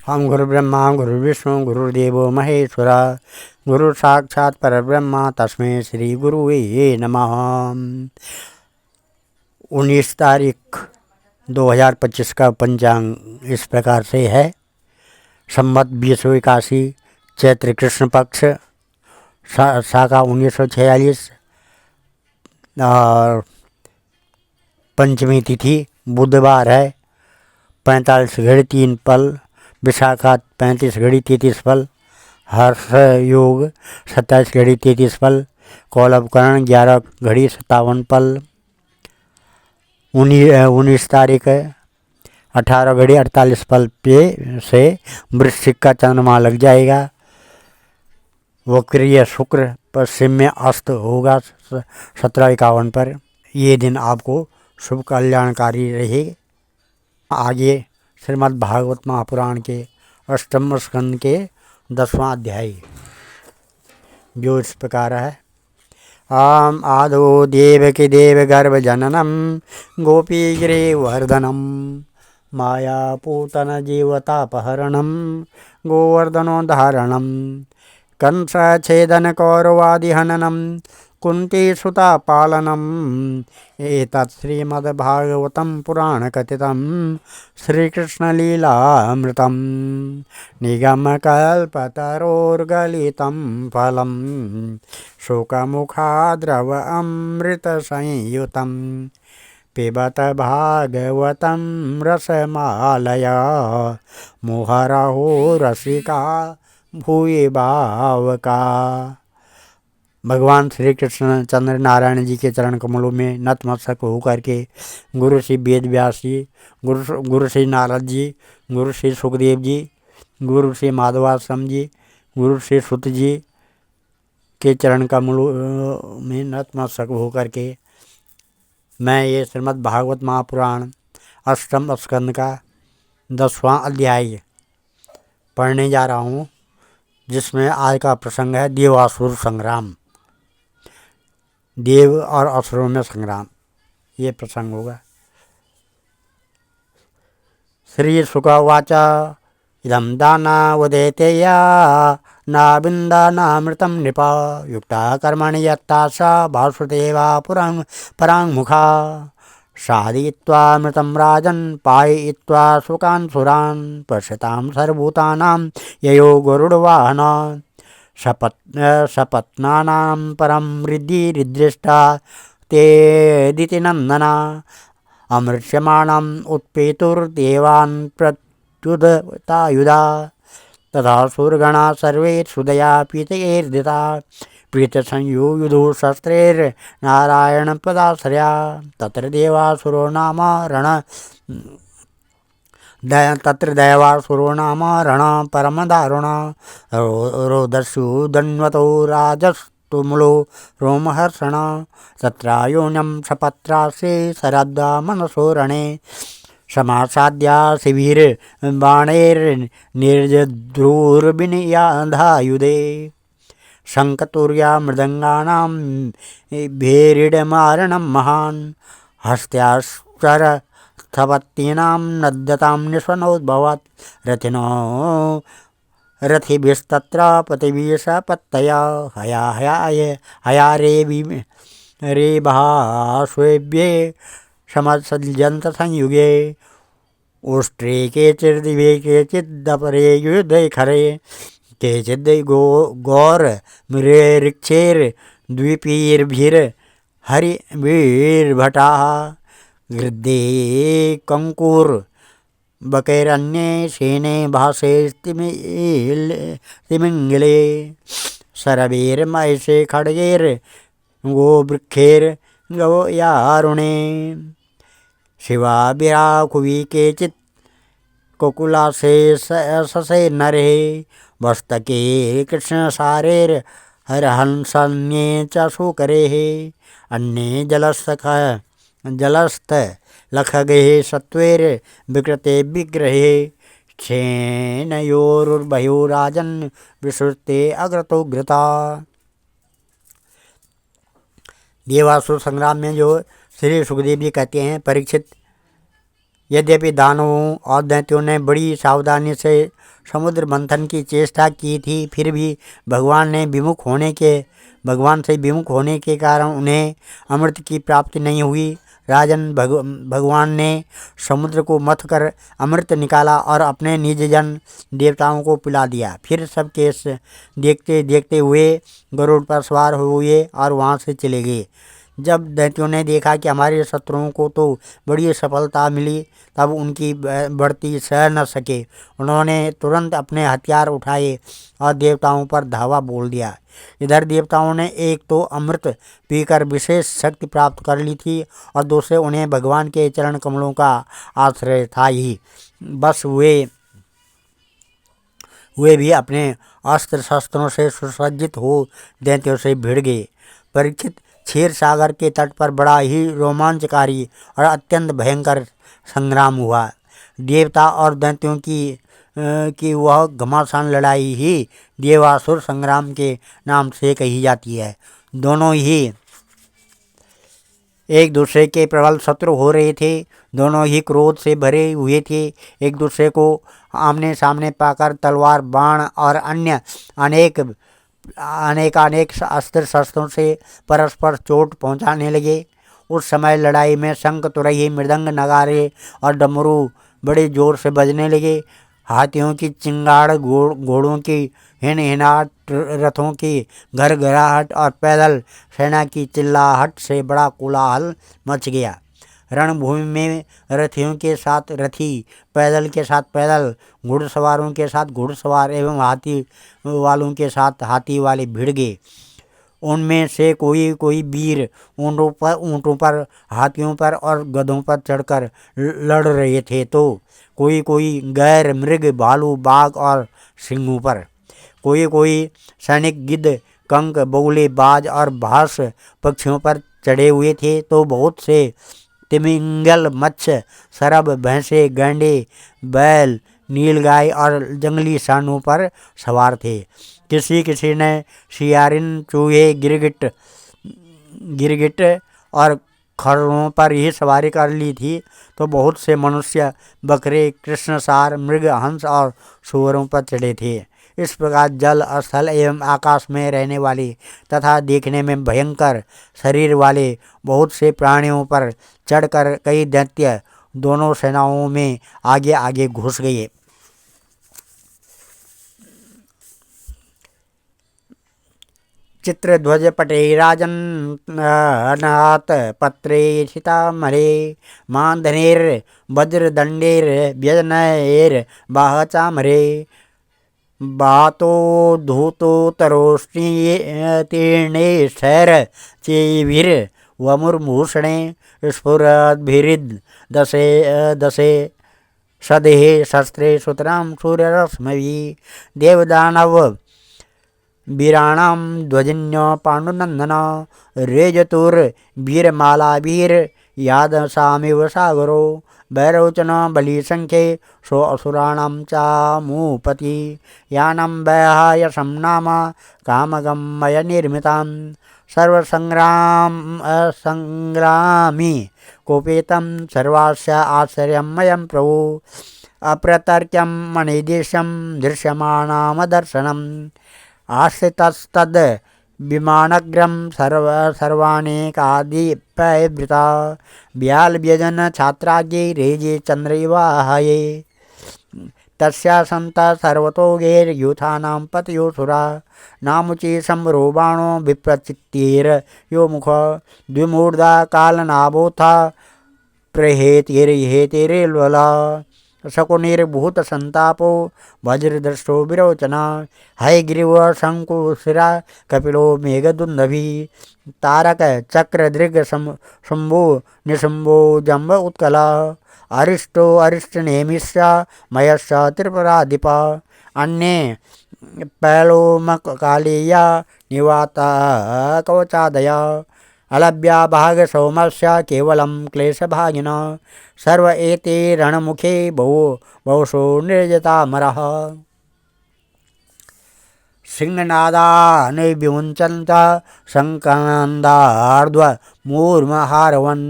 हम गुरु ब्रह्मा गुरु विष्णु गुरुदेवो महेश्वरा गुरु साक्षात परब्रह्मा तस्मै श्री गुरुवे नमः। 19 तारीख 2025 का पंचांग इस प्रकार से है। संवत 2081 चैत्र कृष्ण पक्ष शाका 1946 और पंचमी तिथि बुधवार है। 45 घड़ी 3 पल, विशाखा 35 घड़ी 33 पल, हर्ष योग 27 घड़ी 33 पल, कौलभकर्ण 11 घड़ी 57 पल। 19 तारीख 18 घड़ी 48 पल पे से वृश्चिक का चंद्रमा लग जाएगा। वक्रीय शुक्र पश्चिम में अस्त होगा 17:51 पर। ये दिन आपको शुभ कल्याणकारी रहे। आगे श्रीमद् भागवत महापुराण के अष्टम स्कंद के 10वां अध्याय जो इस प्रकार है। आम आदो देवकी देव गर्भ जननम गोपीगिरे वर्धनम मायापूतन जीवतापहरणम गोवर्धनो धारणम कंस छेदन कौरवादिहननम कुंती सुता पालनम एतत् श्रीमद्भागवतं पुराणकथितं श्रीकृष्णलीलामृतं निगमकल्पतरोर्गलितं फलं शोकमुखाद्रव अमृतसंयुतं पिबत भागवतं रसमालया मुहुरहो रसिका भूये भावका। भगवान श्री कृष्ण चंद्र नारायण जी के चरण कमलों में नतमस्तक होकर के गुरु श्री वेद व्यास जी, गुरु श्री नारद जी, गुरु श्री सुखदेव जी, गुरु श्री माधवाश्रम जी, गुरु श्री सुत जी के चरण कमलों में नतमस्तक होकर के मैं ये श्रीमद् भागवत महापुराण अष्टम स्कंद का 10वां अध्याय पढ़ने जा रहा हूँ, जिसमें आज का प्रसंग है देवासुर संग्राम। देव और असुरों में संग्राम, ये प्रसंग होगा। श्री शुकवाच इदं दाना उदेतेया नाबिन्दानामृतं नृपा युक्ता कर्मणि यत्ता सा वासुदेवा पराङ्मुखा साधयित्वामृतं राजन् पाययित्वा सुकान् सुरान् पश्यतां सर्वभूतानां ययो गरुडवाहन सपत्नानां परं रिद्धिरिदृष्टा ते दितिनन्दना अमृष्यमाणम् उत्पेतुर्देवान् प्रत्युदतायुधा तथा सुरगणा सर्वे सुदया पीतैर्दिता प्रीतसंयुयुधु शस्त्रैर्नारायणपदाश्रया तत्र देवासुरो नाम रण परमदारुण रोदस्यु दन्वतो राजस्तुमुलो रोमहर्षण तत्रायोन्यं सपत्रासे शरद्दा मनसो रणे समासाद्या शिविर बाणैर्निर्जद्रुर्विनियाधायुधे शङ्खतुर्या मृदङ्गानां भेरिडमारणं महान् हस्त्याश्चर स्थपत्तीनां नद्यतां निष्वनोद्भवत् रथिनो रथिभिस्तत्र पतिभिषपत्तया हयारेभास्वेभ्ये समसज्जन्त संयुगे उष्ट्रे केचिर्दिवे केचिदपरे युधे खरे केचिद् गौरमृक्षैर्द्वीपैर्भिर्हरिभिर्भटाः गृद्धे कंकूर बकैरन्ये सेने भासेस्तिमिंगिले शरभैर्महिषे खड्गैर्गोवृक्षैर्गवयारुणे शिवाभिराकुवि केचित् कोकुलासे ससे नरे वस्तके कृष्णसारेर्हरहंसन्ये च शूकरेः अन्ये जलस्थलखगैः सत्वैर्विकृते विग्रहे क्षेनयोरुर्भयोराजन् विश्रुते अग्रतो घृता। देवासुर संग्राम में जो श्री सुखदेव जी कहते हैं, परीक्षित, यद्यपि दानवों और दैत्यों ने बड़ी सावधानी से समुद्र मंथन की चेष्टा की थी, फिर भी भगवान से विमुख होने के कारण उन्हें अमृत की प्राप्ति नहीं हुई। राजन, भगवान ने समुद्र को मथ कर अमृत निकाला और अपने निज जन देवताओं को पिला दिया। फिर सब केस देखते देखते हुए गरुड़ पर सवार हुए और वहाँ से चले गए। जब दैत्यों ने देखा कि हमारे शत्रुओं को तो बड़ी सफलता मिली, तब उनकी बढ़ती सह न सके। उन्होंने तुरंत अपने हथियार उठाए और देवताओं पर धावा बोल दिया। इधर देवताओं ने एक तो अमृत पीकर विशेष शक्ति प्राप्त कर ली थी और दूसरे उन्हें भगवान के चरण कमलों का आश्रय था ही। बस वे भी अपने अस्त्र शस्त्रों से सुसज्जित हो दैत्यों से भिड़ गए। परीक्षित, क्षीर सागर के तट पर बड़ा ही रोमांचकारी और अत्यंत भयंकर संग्राम हुआ। देवता और दैत्यों की वह घमासान लड़ाई ही देवासुर संग्राम के नाम से कही जाती है। दोनों ही एक दूसरे के प्रबल शत्रु हो रहे थे। दोनों ही क्रोध से भरे हुए थे। एक दूसरे को आमने सामने पाकर तलवार, बाण और अन्य अनेक अस्त्र शस्त्रों से परस्पर चोट पहुंचाने लगे। उस समय लड़ाई में शंख, तुरही, मृदंग, नगारे और डमरू बड़े जोर से बजने लगे। हाथियों की चिंगाड़, घोड़ों की हिनहिनाहट, रथों की घरघराहट और पैदल सेना की चिल्लाहट से बड़ा कोलाहल मच गया। रणभूमि में रथियों के साथ रथी, पैदल के साथ पैदल, घुड़सवारों के साथ घुड़सवार एवं हाथी वालों के साथ हाथी वाले भिड़ गए। उनमें से कोई कोई वीर ऊँटों पर, हाथियों पर और गधों पर चढ़कर लड़ रहे थे, तो कोई कोई गैर, मृग, भालू, बाघ और सिंहों पर। कोई कोई सैनिक गिद्ध, कंक, बगुले, बाज और भास पक्षियों पर चढ़े हुए थे, तो बहुत से तिमिंगल, मत्स्य, सरब, भैंसे, गैंडे, बैल, नीलगाय और जंगली सांडों पर सवार थे। किसी किसी ने सियारिन, चूहे, गिरगिट और खरों पर ही सवारी कर ली थी, तो बहुत से मनुष्य बकरे, कृष्णसार, मृग, हंस और सूअरों पर चढ़े थे। इस प्रकार जल, स्थल एवं आकाश में रहने वाले तथा देखने में भयंकर शरीर वाले बहुत से प्राणियों पर चढ़कर कई दैत्य दोनों सेनाओं में आगे आगे घुस गए। चित्रध्वज पटे राजन्नाथ पत्रे सीतामरे मांधनेर वज्रदंडेर व्यजनैर बाहचामरे बातो धूतो तरोष्णीतीर्णे शैर चेभिर वमुर्भूषणे स्फुरद्भिरिद दशे दशे सदेहे शस्त्रे सुतरां सूर्यरश्मि देवदानव वीराणां ध्वजिन्यो पाण्डुनंदन रेजतुर्वीरमालाभिर यादसामिव सागरो भैरवचन बलिसंख्ये सो असुराणां चामुपति यानं वैहायसं नाम कामगमय निर्मितां संग्रामी कोपेतं सर्वास्य आश्चर्यमयं प्रभो अप्रतर्क्यं मणिदेशं दृश्यमानामदर्शनम् आश्रितस्तद् विमानग्रं सर्वानेकादिपैवृता व्यालव्यजन छात्राज्ञे रेजे चन्द्रैवाहये तस्या सन्त सर्वतोगैर्यूथानां पतयोऽसुरा नामुचे संरोबाणो विप्रचित्यैर्यो मुख द्विमूर्धा कालनाभोथा प्रहेतिर्हेतिर्वला शकुनिर्भूत संतापो वज्रदृष्टो विरोचना हयग्रीव शंकुशिरा कपिलो मेघदुंदभी तारक चक्र दृग शंभो निशंभो जम्ब उत्कला अरिष्टो अरिष्टनेमिष्या मयश्च त्रिपुराधिपा अन्ये पैलोमकालीया निवाता कवचादया अलभ्या भाग सौमस्य केवलं क्लेशभागिना सर्व एते रणमुखे बहुशो निर्जतामरः। सिंहनादान विमुञ्चन्त शङ्खनन्दार्ध्वमूर्महारवन्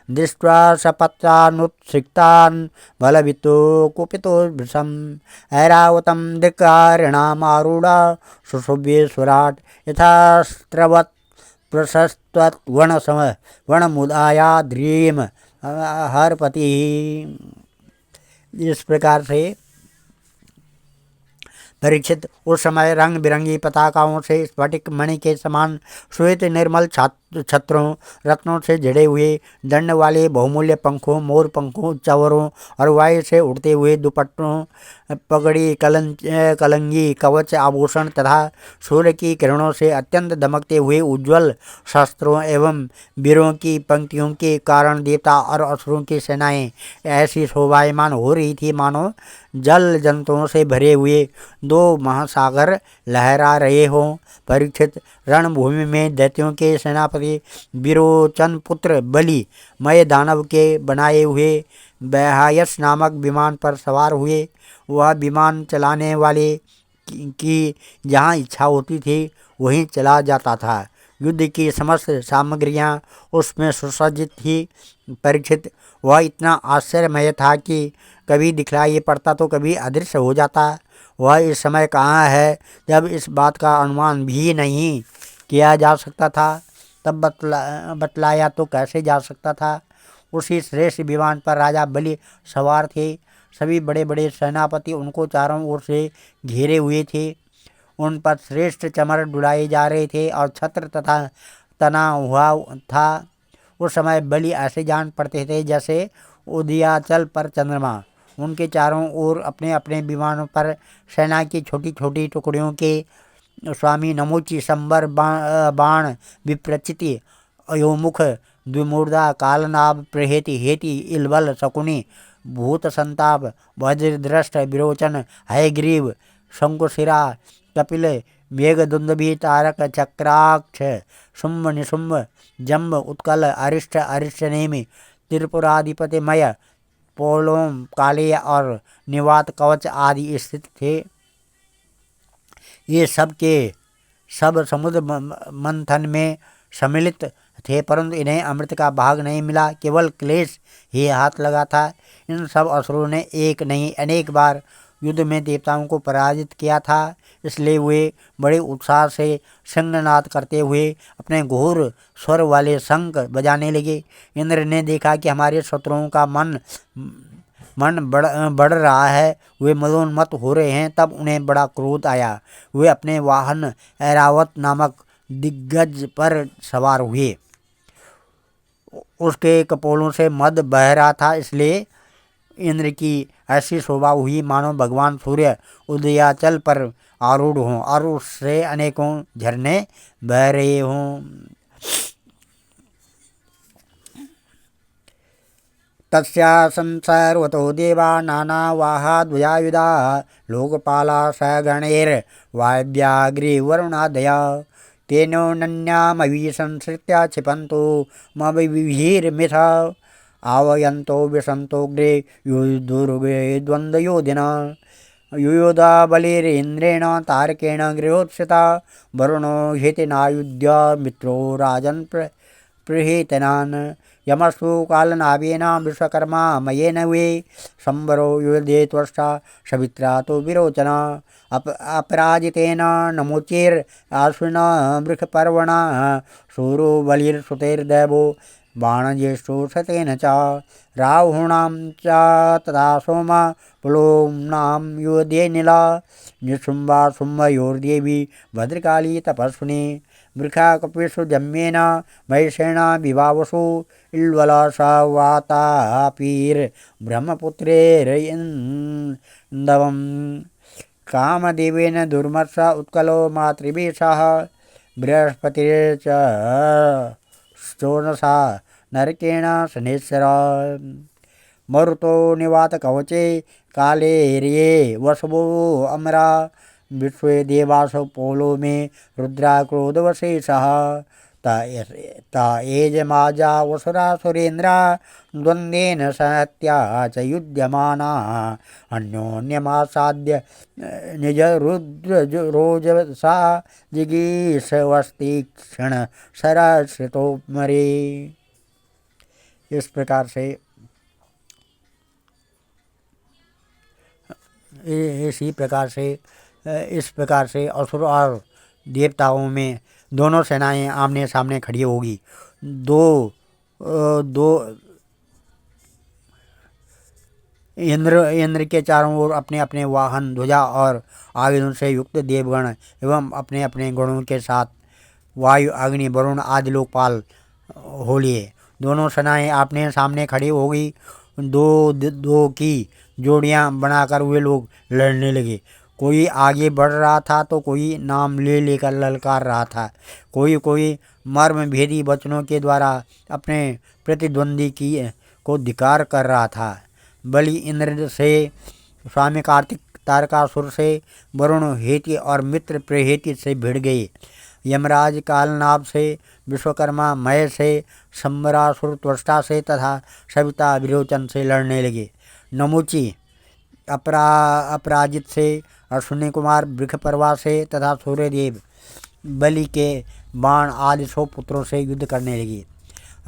दृष्ट्वा सपत्तानुत्सिक्तान् बलवितो कुपितो वृषम् ऐरावतं धिक्कारिणामारूढा सुशुभ्येश्वराट् यथास्त्रवत् प्रशस्तवनसम वनमुदायाद्रीम हरपति। इस प्रकार से परीक्षित उस समय रंग बिरंगी पताकाओं से स्फटिक मणि के समान श्वेत निर्मल छत्रों रत्नों से जड़े हुए दंड वाले बहुमूल्य पंखों, मोर पंखों, चवरों और वायु से उड़ते हुए दुपट्टों, पगड़ी, कलंगी, कवच, आभूषण तथा सूर्य की किरणों से अत्यंत दमकते हुए उज्ज्वल शस्त्रों एवं वीरों की पंक्तियों के कारण देवता और असुरों की सेनाएं ऐसी शोभायमान हो रही थी मानो जल जंतुओं से भरे हुए दो महासागर लहरा रहे हों। परीक्षित रणभूमि में दैत्यों के सेनापति विरोचन पुत्र बलि मय दानव के बनाए हुए बैहायस नामक विमान पर सवार हुए। वह विमान चलाने वाले की जहाँ इच्छा होती थी वहीं चला जाता था। युद्ध की समस्त सामग्रियाँ उसमें सुसज्जित थी। परीक्षित वह इतना आश्चर्यमय था कि कभी दिखलाई पड़ता तो कभी अदृश्य हो जाता। वह इस समय कहाँ है जब इस बात का अनुमान भी नहीं किया जा सकता था, तब बतलाया तो कैसे जा सकता था। उसी श्रेष्ठ विमान पर राजा बलि सवार थे। सभी बड़े बड़े सेनापति उनको चारों ओर से घेरे हुए थे। उन पर श्रेष्ठ चमर डुलाए जा रहे थे और छत्र तथा तना हुआ था। उस समय बलि ऐसे जान पड़ते थे जैसे उदयाचल पर चंद्रमा। उनके चारों ओर अपने अपने विमानों पर सेना की छोटी छोटी टुकड़ियों के स्वामी नमोची संबर बाण विप्रचिति अयोमुख द्विमूर्धा कालनाभ प्रहेति हेति इलबल शकुनी भूत संताप वज्रदृष्ट विरोचन हयग्रीव शंकुशिरा कपिल मेघदुंदभी तारक चक्राक्ष शुंभ निशुंभ जम्ब उत्कल अरिष्ट अरिष्टनेमि त्रिपुराधिपतिमय पोलोम काले और निवात कवच आदि स्थित थे। ये सब के सब समुद्र मंथन में सम्मिलित थे, परंतु इन्हें अमृत का भाग नहीं मिला, केवल क्लेश ही हाथ लगा था। इन सब असुरों ने एक नहीं अनेक बार युद्ध में देवताओं को पराजित किया था, इसलिए वे बड़े उत्साह से सिंहनाद करते हुए अपने घोर स्वर वाले शंख बजाने लगे। इंद्र ने देखा कि हमारे शत्रुओं का मन बढ़ रहा है, वे मदोन्मत्त हो रहे हैं, तब उन्हें बड़ा क्रोध आया। वे अपने वाहन ऐरावत नामक दिग्गज पर सवार हुए। उसके कपोलों से मद बह रहा था, इसलिए इंद्र की ऐसी शोभा हुई मानो भगवान सूर्य उदयाचल पर आरूढ़ हों और उससे अनेकों झरने बह रहे हों। तस्यासन् सर्वतो देवा नानावाहा द्वयायुधा लोकपाला सगणैर्वायव्याग्रीवरुणादया तेनोऽनन्यामभि संसृत्य क्षिपन्तो मभिर्मिथा आवयन्तो विशन्तोऽग्रे युयुधुर्वे द्वन्द्वयोधिना युयोधा बलिरेन्द्रेण तारकेण गृहोत्सिता वरुणो हेतिनायुध्य मित्रो राजन् प्रहेतनान् यमस्तु कालनाभेन विश्वकर्मा मयेन वे संवरो युध्ये त्वष्टा सवित्रा तो विरोचना अपराजितेन नमोचेर आश्विन वृषपर्वणा सूरो बलिर्सुतेर्दैवो बाणज्येष्ठो शतेन च राहुणां च तथा सोम पुलोम्नां युध्ये नीला निशुम्भा शुम्भयोर्देवी भद्रकाली तपस्विनी वृखा कपिषु जम्येन महिषेण विभावसु इल्वलसवातापीर ब्रह्मपुत्रेरिन्दवं कामदेवेन दुर्मत्स उत्कलो मातृवेशः बृहस्पतिर्च स्तोनसा नरकेण शनेश्वर मरुतो निवात कवचे कालेर्ये वसवो अमरा विश्वे देवासो पोलो में रुद्रा क्रोधवशेषः त एजमाजा वसुरा सुरेन्द्रा द्वन्द्वेन सहत्या च युध्यमाना अन्योन्यमासाद्य निज रुद्ररोजसा जिगीषवस्ति क्षण सरस्वतो मरे। इस प्रकार से इस प्रकार से असुर और देवताओं में दोनों सेनाएं आमने सामने खड़ी होगी। इंद्र के चारों ओर अपने अपने वाहन ध्वजा और आयुधों से युक्त देवगण एवं अपने अपने गणों के साथ वायु अग्नि वरुण आदि लोकपाल हो लिए। दोनों सेनाएं अपने सामने खड़ी होगी। दो की जोड़ियां बनाकर वे लोग लड़ने लगे। कोई आगे बढ़ रहा था तो कोई नाम ले लेकर ललकार रहा था। कोई मर्म भेदी वचनों के द्वारा अपने प्रतिद्वंदी को धिक्कार कर रहा था। बलि इंद्र से, स्वामी कार्तिक तारकासुर से, वरुण हेति और मित्र प्रहेति से भिड़ गए। यमराज कालनाभ से, विश्वकर्मा मय से, संबरासुर त्वष्टा से तथा सविता विरोचन से लड़ने लगे। नमुची अपराजित से, अश्विनी कुमार वृषपर्वा से तथा सूर्यदेव बलि के बाण आदि 100 पुत्रों से युद्ध करने लगे।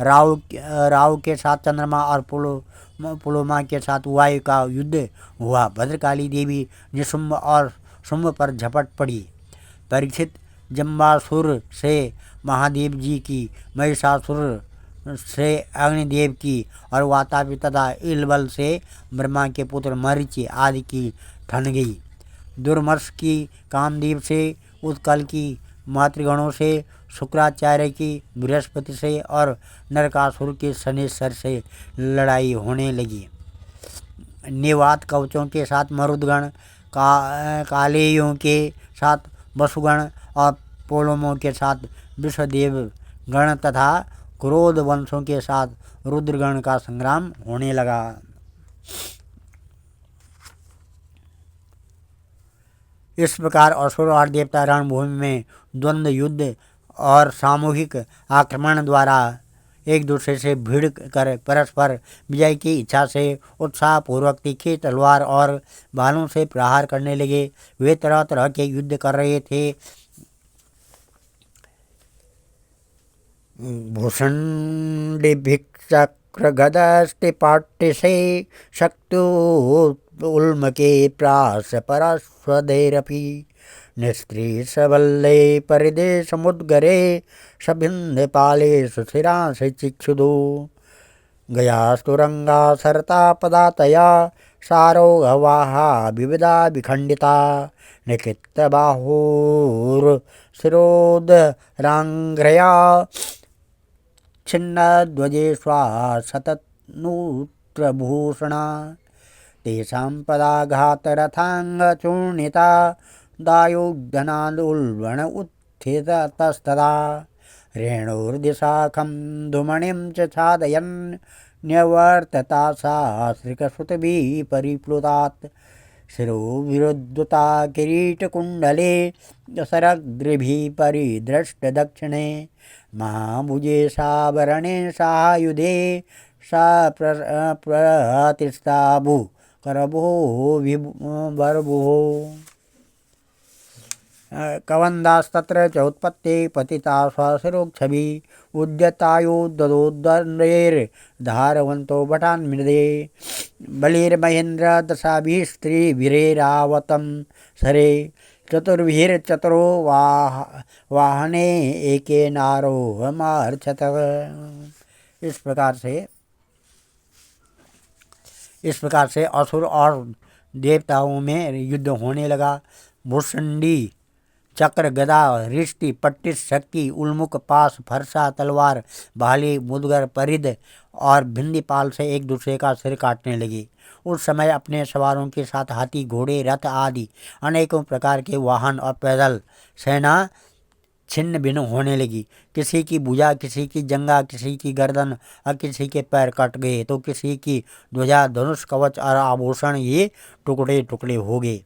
राहु के साथ चंद्रमा और पुलोमा के साथ वायु का युद्ध हुआ। भद्रकाली देवी निशुंभ और शुंभ पर झपट पड़ी। परीक्षित जम्बासुर से महादेव जी की, महिषासुर से अग्निदेव की और वातापी तथा इलबल से ब्रह्मा के पुत्र मरीचि आदि की ठन गई। दुर्मर्ष की कामदेव से, उत्कल की मातृगणों से, शुक्राचार्य की बृहस्पति से और नरकासुर के शनेश्वर से लड़ाई होने लगी। निवात कवचों के साथ मरुदगण, कालेयों के साथ वसुगण और पोलोमों के साथ विश्वदेव गण तथा क्रोध वंशों के साथ रुद्रगण का संग्राम होने लगा। इस प्रकार असुर और देवता रणभूमि में द्वंद्व युद्ध और सामूहिक आक्रमण द्वारा एक दूसरे से भिड़ कर परस्पर विजय की इच्छा से उत्साहपूर्वक तीखी तलवार और भालों से प्रहार करने लगे। वे तरह तरह के युद्ध कर रहे थे। भूषण्डिभिक्षक्रगदस्तिपाट्टिसे शक्तु उल्मके प्रास परस्वदैरपि निस्त्रीशवल्ले परिदेशमुद्गरे सभिन्धपाले सुशिरांसि चिक्षुदो गयास्तुरंगा सरता पदातया सारोगवाहा विविधा विखंडिता निकित्तबाहुर्शिरोदरांघ्रया छिन्नध्वजेष्वा सततनूत्रभूषणा तेषां पदाघातरथाङ्गचूर्णिता दायुग्धनादुल्बण उत्थितस्तदा रेणुर्दिशाखं धुमणिं च छादयन् न्यवर्तता सा श्रिकसुतभिः परिप्लुतात् शिरोविरुद्धता किरीटकुण्डले सरग्द्रिभिः परिदृष्टदक्षिणे महाभुजे सावरणे सायुधे सा प्रतिष्ठाभु करभो विभर्भुः कवन्दास्तत्र च उत्पत्ते पतिता स्वशिरोक्षभि उद्यतायो ददोदण्डैर्धारवन्तो भटान्मृदे बलिर्महेन्द्र दशाभिः स्त्रीभिरेरावतं सरे चतुर्भिर्चतुरो वाहने एके नारोहमार्छत। इस प्रकार से असुर और देवताओं में युद्ध होने लगा। भूषण्डी, चक्र, गदा, रिष्टि, पट्टिस, शक्ति, उल्मुख, पास, फरसा, तलवार, भाले, मुदगर, परिध और भिंदीपाल से एक दूसरे का सिर काटने लगे। उस समय अपने सवारों के साथ हाथी, घोड़े, रथ आदि अनेकों प्रकार के वाहन और पैदल सेना छिन्न भिन्न होने लगी। किसी की भुजा, किसी की जंगा, किसी की गर्दन और किसी के पैर कट गए तो किसी की ध्वजा, धनुष, कवच और आभूषण ये टुकड़े टुकड़े हो गए।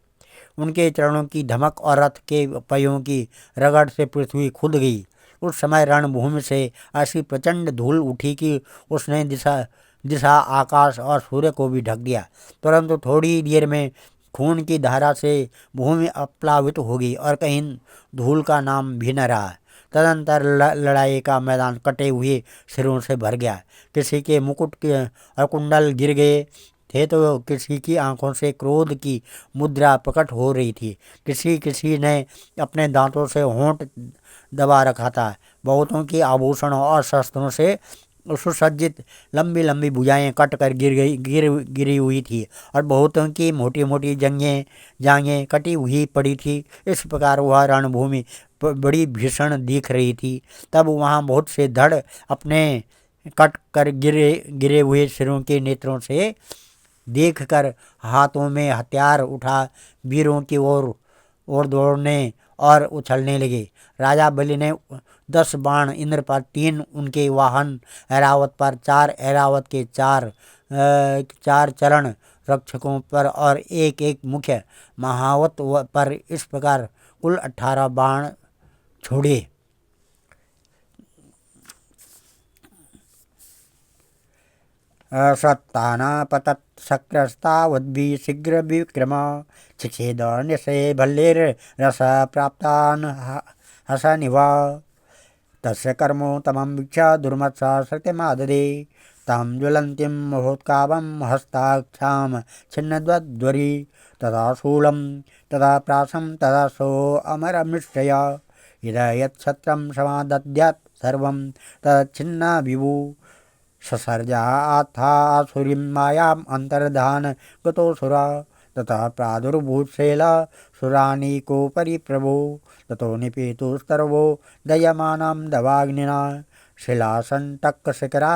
उनके चरणों की धमक और रथ के पहियों की रगड़ से पृथ्वी खुद गई। उस समय रणभूमि से ऐसी प्रचंड धूल उठी कि उसने दिशा दिशा आकाश और सूर्य को भी ढक दिया। परंतु थोड़ी देर में खून की धारा से भूमि अप्लावित हो गई और कहीं धूल का नाम भी न रहा। तदंतर लड़ाई का मैदान कटे हुए सिरों से भर गया। किसी के मुकुट के और कुंडल गिर गए थे तो किसी की आंखों से क्रोध की मुद्रा प्रकट हो रही थी। किसी किसी ने अपने दांतों से होंठ दबा रखा था। बहुतों की आभूषणों और शस्त्रों से सुसज्जित लंबी लंबी भुजाएं कट कर गिरी हुई थी और बहुतों की मोटी मोटी जांघें कटी हुई पड़ी थी। इस प्रकार वह रणभूमि बड़ी भीषण दिख रही थी। तब वहाँ बहुत से धड़ अपने कट कर गिरे हुए सिरों के नेत्रों से देखकर हाथों में हथियार उठा वीरों की ओर दौड़ने और उछलने लगे। राजा बलि ने 10 बाण इंद्र पर, 3 उनके वाहन ऐरावत पर, 4 ऐरावत के 4 चरण रक्षकों पर और एक मुख्य महावत पर, इस प्रकार कुल 18 बाण छोड़े। सत्तानापतत् शक्रस्तावद्भि शीघ्र विक्रम छिछेद निशे भल्लेर रस प्राप्तान हसनिव तस्य कर्मो तमं वीक्ष्य दुर्मत्सा सत्यमाददे तां ज्वलन्तीं महोत्कावं हस्ताक्षां छिन्नद्वद्वरी तदा शूलं तदा प्रासं तदा सो अमरमृष्टय यदा यच्छत्रं समादद्यात् सर्वं तच्छिन्ना विभु ससर्जाथासुरीं मायाम् अन्तर्धान गतोऽसुरा ततः प्रादुर्भूत्सेला सुरानीकोपरि प्रभो ततो निपेतुस्तर्वो दयमानं दवाग्निना शिलासन्तकशिखरा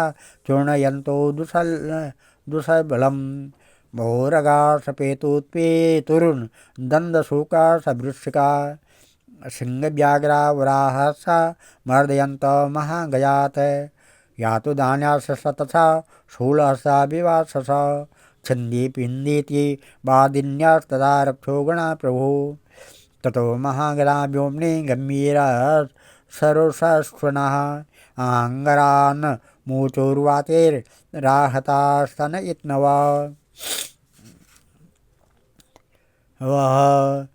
चूर्णयन्तो दुःसबलं बहुरगा सपेतुत्पेतुर्न दन्दशूका सवृश्चिका सिंहव्याघ्रा वराहसा मर्दयन्त महागयात् या तो दान्यास तथा शूलहसा विवासस छंदी पिंदीति बादिन्यास्तदा रक्षो गणा प्रभु ततो महागणा व्योम्नि गंभीर सरोसस्वनः आंगरान् मूचोर्वातेर राहतास्तन इत्नवा वह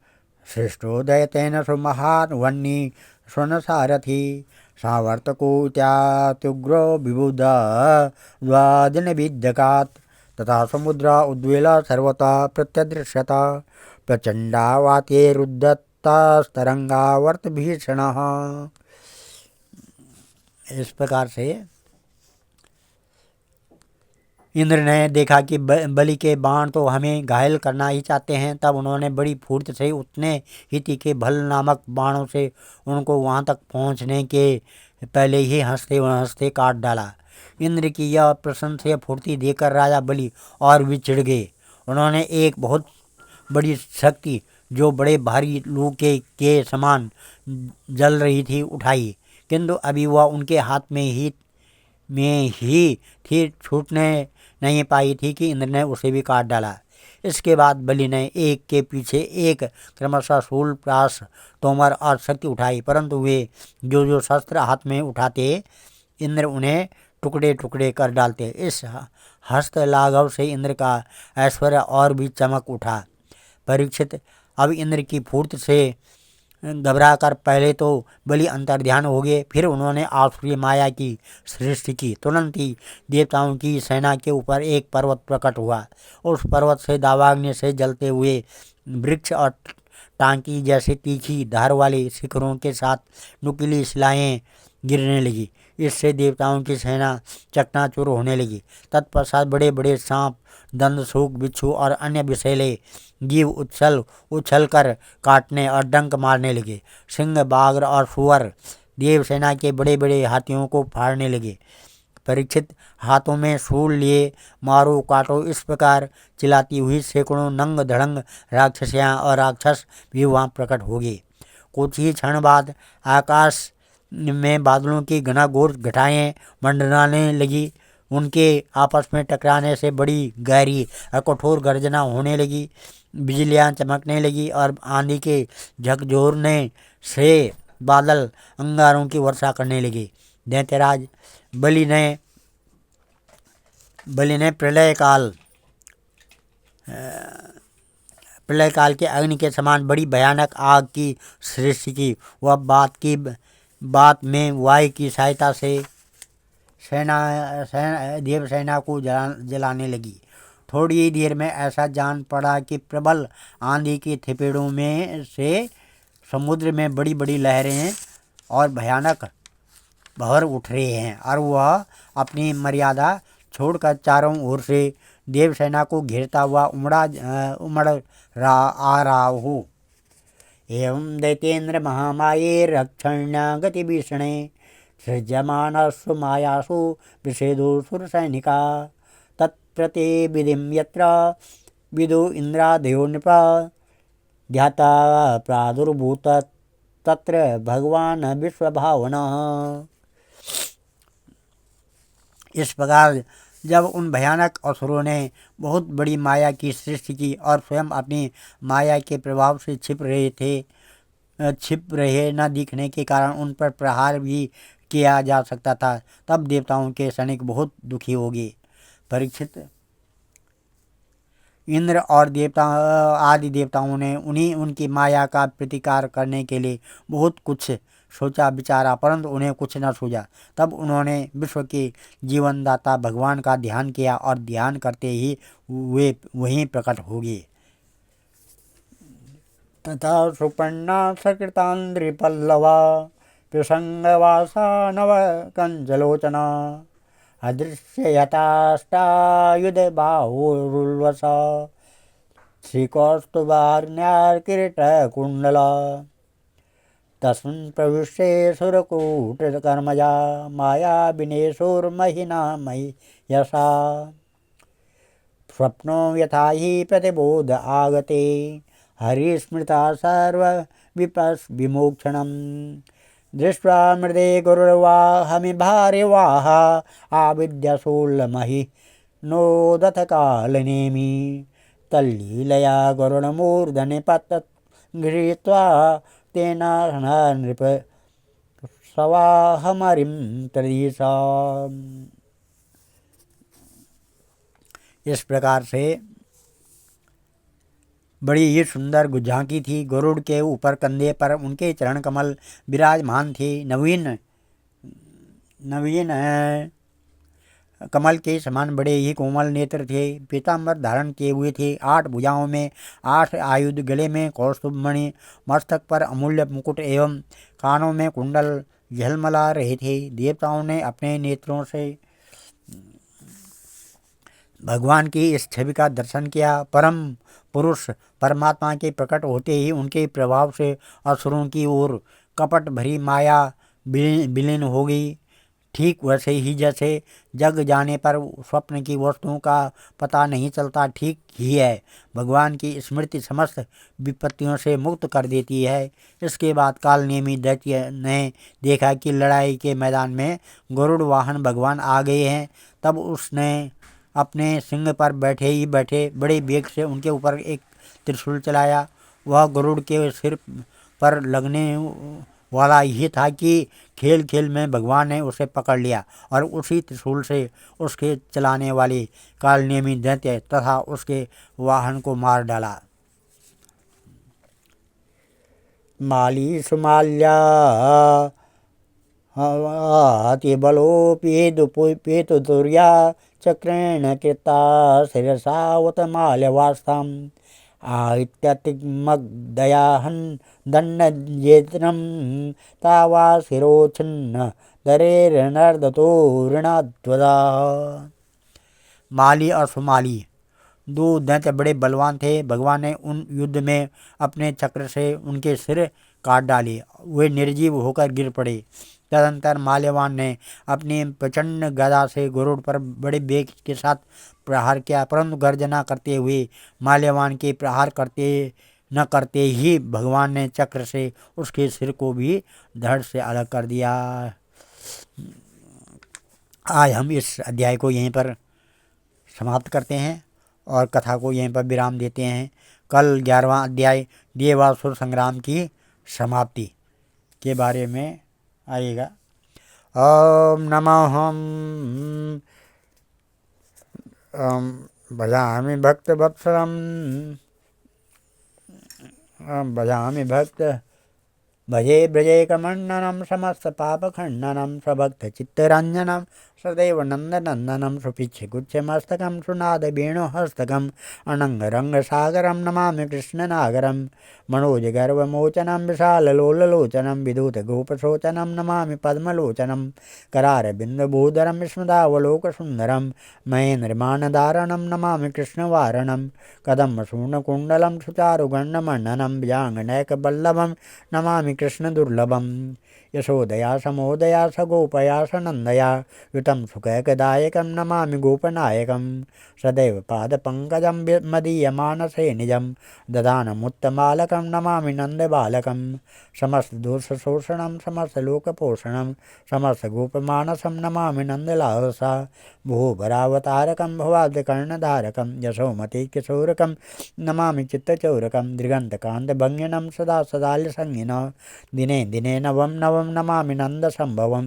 श्रेष्ठोदयतेन सुमहान् वह्नि स्वनसारथी सावर्तको त्यात्युग्रो विबुधद्वादिनविद्यकात् तथा समुद्र उद्वेल सर्वतः प्रत्यदृश्यत प्रचंडावातेरुद्धतस्तरंगावर्त भीषणः। इस प्रकार से इंद्र ने देखा कि बलि के बाण तो हमें घायल करना ही चाहते हैं। तब उन्होंने बड़ी फुर्ती से उतने ही तीखे भल नामक बाणों से उनको वहां तक पहुंचने के पहले ही हंसते हंसते काट डाला। इंद्र की यह प्रशंसनीय फुर्ती देखकर राजा बलि और भी चिढ़ गए। उन्होंने एक बहुत बड़ी शक्ति जो बड़े भारी लू के समान जल रही थी उठाई, किंतु अभी वह उनके हाथ में ही थी, छूटने नहीं पाई थी कि इंद्र ने उसे भी काट डाला। इसके बाद बलि ने एक के पीछे एक क्रमशः शूल, प्रास, तोमर और शक्ति उठाई, परंतु वे जो शस्त्र हाथ में उठाते इंद्र उन्हें टुकड़े टुकड़े कर डालते। इस हस्त लाघव से इंद्र का ऐश्वर्य और भी चमक उठा। परीक्षित, अब इंद्र की फूर्ति से घबरा कर पहले तो बलि अंतर्ध्यान हो गए, फिर उन्होंने आसुरी माया की सृष्टि की। तुरंत ही देवताओं की सेना के ऊपर एक पर्वत प्रकट हुआ। उस पर्वत से दावाग्नि से जलते हुए वृक्ष और टांकी जैसे तीखी धार वाले शिखरों के साथ नुकीली शिलाएं गिरने लगी। इससे देवताओं की सेना चकनाचूर होने लगी। तत्पश्चात बड़े बड़े सांप, दंडसूक, बिच्छू और अन्य विषैले जीव उछल कर काटने और डंक मारने लगे। सिंह, बाघ और सुअर देवसेना के बड़े बड़े हाथियों को फाड़ने लगे। परीक्षित, हाथों में शूल लिए मारो काटो इस प्रकार चिल्लाती हुई सैकड़ों नंग धड़ंग राक्षसियाँ और राक्षस भी वहाँ प्रकट हो गए। कुछ ही क्षण बाद आकाश में बादलों की घनाघोर घटाएं मंडराने लगी। उनके आपस में टकराने से बड़ी गहरी और कठोर गर्जना होने लगी। बिजलियां चमकने लगी और आंधी के झकझोरने से बादल अंगारों की वर्षा करने लगे। दैत्यराज बलि ने प्रलय काल के अग्नि के समान बड़ी भयानक आग की सृष्टि की। वह बात में वायु की सहायता से देव सेना को जलाने लगी। थोड़ी ही देर में ऐसा जान पड़ा कि प्रबल आंधी की थपेड़ों में से समुद्र में बड़ी बड़ी लहरें और भयानक भंवर उठ रहे हैं और वह अपनी मर्यादा छोड़कर चारों ओर से देवसेना को घेरता हुआ उमड़ आ रहा हो। एवं दैत्येन्द्र महामाये रक्षण्य गतिभीषणे सृज्यमानस्सु मायासु विषेदुसुर सैनिका तत्प्रते विधिं यत्र विदु इंद्रादयो नृपा ध्याता प्रादुर्भूत तत्र भगवान विश्वभावना। इस प्रकार जब उन भयानक असुरों ने बहुत बड़ी माया की सृष्टि की और स्वयं अपनी माया के प्रभाव से छिप रहे न दिखने के कारण उन पर प्रहार भी किया जा सकता था, तब देवताओं के सैनिक बहुत दुखी हो गए। परीक्षित, इंद्र और आदि देवताओं ने उनकी माया का प्रतिकार करने के लिए बहुत कुछ सोचा विचारा, परंतु उन्हें कुछ न सूझा। तब उन्होंने विश्व के जीवनदाता भगवान का ध्यान किया और ध्यान करते ही वे वहीं प्रकट हो गए। तथा सुपर्णा सकृतांद्रिपल्लवा प्रसंगवासा नव कंजलोचना अदृश्ययताष्टायुध बाहुरुल्वसा श्रीकौस्तुभार्ण्यार्किरीट कुंडला तस्मिन् प्रविश्य सुरकूटकर्मजा माया विनेशुर्महिना मयसा स्वप्नो यथा हि प्रतिबोध आगते हरिस्मृता सर्व विमोक्षणम् दृष्ट्वा मृदे गुरुर्वाहमि भार्यवाह आविद्यशूलमहि नोदथ कालनेमि तल्लीलया गरुडमूर्धनिपतत् गृहीत्वा तेन नृप सवाहमरिं तदीसा। इस प्रकार से बड़ी ही सुंदर झांकी थी। गरुड़ के ऊपर कंधे पर उनके चरण कमल विराजमान थे। नवीन कमल के समान बड़े ही कोमल नेत्र थे। पीताम्बर धारण किए हुए थे। 8 भुजाओं में 8 आयुध, गले में कौस्तुभमणि, मस्तक पर अमूल्य मुकुट एवं कानों में कुंडल झलमला रहे थे। देवताओं ने अपने नेत्रों से भगवान की इस छवि का दर्शन किया। परम पुरुष परमात्मा के प्रकट होते ही उनके प्रभाव से असुरों की ओर कपट भरी माया विलीन हो गई। ठीक वैसे ही जैसे जग जाने पर स्वप्न की वस्तुओं का पता नहीं चलता, ठीक ही है भगवान की स्मृति समस्त विपत्तियों से मुक्त कर देती है। इसके बाद कालनेमी दैत्य ने देखा कि लड़ाई के मैदान में गरुड़ वाहन भगवान आ गए हैं। तब उसने अपने सिंह पर बैठे बड़े वेग से उनके ऊपर एक त्रिशूल चलाया। वह गरुड़ के सिर पर लगने वाला ही था कि खेल खेल में भगवान ने उसे पकड़ लिया और उसी त्रिशूल से उसके चलाने वाले कालनेमी दैत्य तथा उसके वाहन को मार डाला। माली सुमाल्या अति बलोपेतु तुर्या चक्रेण कृता शिरसावत माल्यवास्ताम् आहित्यतिग्मग्दयाहन् दण्डयेत्रं तावा शिरोच्छिन्न दरेर्नर्दतो ऋणाध्वदा। माली और सुमाली 2 दैत्य बड़े बलवान थे। भगवान ने उन युद्ध में अपने चक्र से उनके सिर काट डाले। वे निर्जीव होकर गिर पड़े। तदंतर माल्यवान ने अपनी प्रचंड गदा से गरुड़ पर बड़े वेग के साथ प्रहार किया, परंतु गर्जना करते हुए माल्यवान के प्रहार करते ही भगवान ने चक्र से उसके सिर को भी धड़ से अलग कर दिया। आज हम इस अध्याय को यहीं पर समाप्त करते हैं और कथा को यहीं पर विराम देते हैं। कल 11वां अध्याय देवासुर संग्राम की समाप्ति। के बारे में आएगा। ओम नमः भजामि भक्तवत्सलं भजामि भक्त भजे ब्रजेकमण्डनं समस्तपापखण्डनं स्वभक्तचित्तरञ्जनं सदैव नन्दनन्दनं सुपिच्छगुच्छमस्तकं सुनादवेणुहस्तकम् अनङ्गरङ्गसागरं नमामि कृष्णनागरं मनोजगर्वमोचनं विशाललोललोचनं विधूतगोपशोचनं नमामि पद्मलोचनं करारविन्दभूधरं विस्मदावलोकसुन्दरं महेन्द्रमानधारणं नमामि कृष्णवारणं कदम्बसूर्णकुण्डलं सुचारुगण्डमण्डनं विजाङ्गनैकवल्लभं नमामि कृष्णदुर्लभं यशोदया समोदया सगोपया सनन्दया युतं सुखैकदायकं नमामि गोपनायकं सदैव पादपङ्कजं मदीयमानसे निजं ददानमुत्तमालकं नमामि नन्दबालकं समस्तदोषशोषणं समस्तलोकपोषणं समस्तगोपमानसं नमामि नन्दलालसा भूभरावतारकं भवाब्धकर्णधारकं यशोमतिकिशोरकं नमामि चित्तचौरकं दृगन्तकान्तभङ्गिनं सदा सदाल्यसंज्ञिनः दिने दिने नवं नवं नमामि नन्दसम्भवं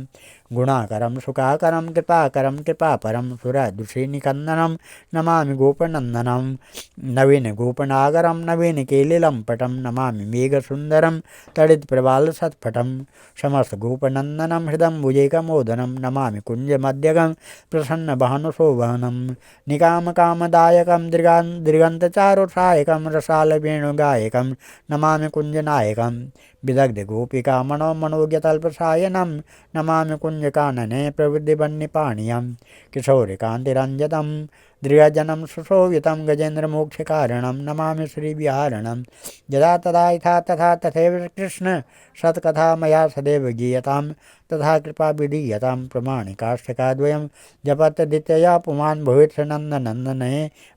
गुणाकरं सुखाकरं कृपाकरं कृपापरं सुरदुषिनिकन्दनं नमामि गोपनन्दनं नवीनगोपनागरं नवीनकेलिलम्पटं नमामि मेघसुन्दरं तडितप्रवालसत्पटं समस्तगोपनन्दनं हृदम्बुजैकमोदनं नमामि कुञ्जमध्यगं प्रसन्नभानुशोभनं निकामकामदायकं दृगन्तचारुसायकं रसालवेणुगायकं नमामि कुञ्जनायकं विदग्धगोपिकामणो मनोज्ञतल्पसायनं नमामि कुञ्जकानने प्रवृद्धिवन्निपाणियं किशोरिकान्तिरञ्जतं दृढजनं सुशोभितं गजेन्द्रमोक्षकारणं नमामि श्रीविहारणं यदा तदा यथा तथा तथैव कृष्ण सत्कथा मया सदैव गीयतां तथा कृपा विधीयतां प्रमाणिकाष्टकाद्वयं जपतदित्यया पुमान् भवेत् नन्दनन्दने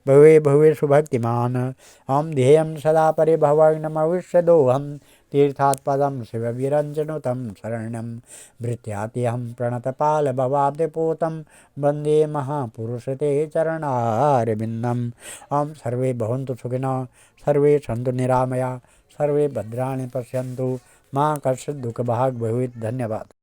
भवे भवे सुभक्तिमान् अहं ध्येयं सदा परिभवग्नमविष्यदोऽहं तीर्थात्पदं शिवविरञ्जनुतं शरण्यं भृत्यात्यहं प्रणतपालभवाब्धिपोतं वन्दे महापुरुषते चरणारविन्दम्। ओं सर्वे भवन्तु सुखिनः, सर्वे सन्तु निरामया, सर्वे भद्राणि पश्यन्तु, मा कश्चित् दुःखभाग् भवेत्। धन्यवाद।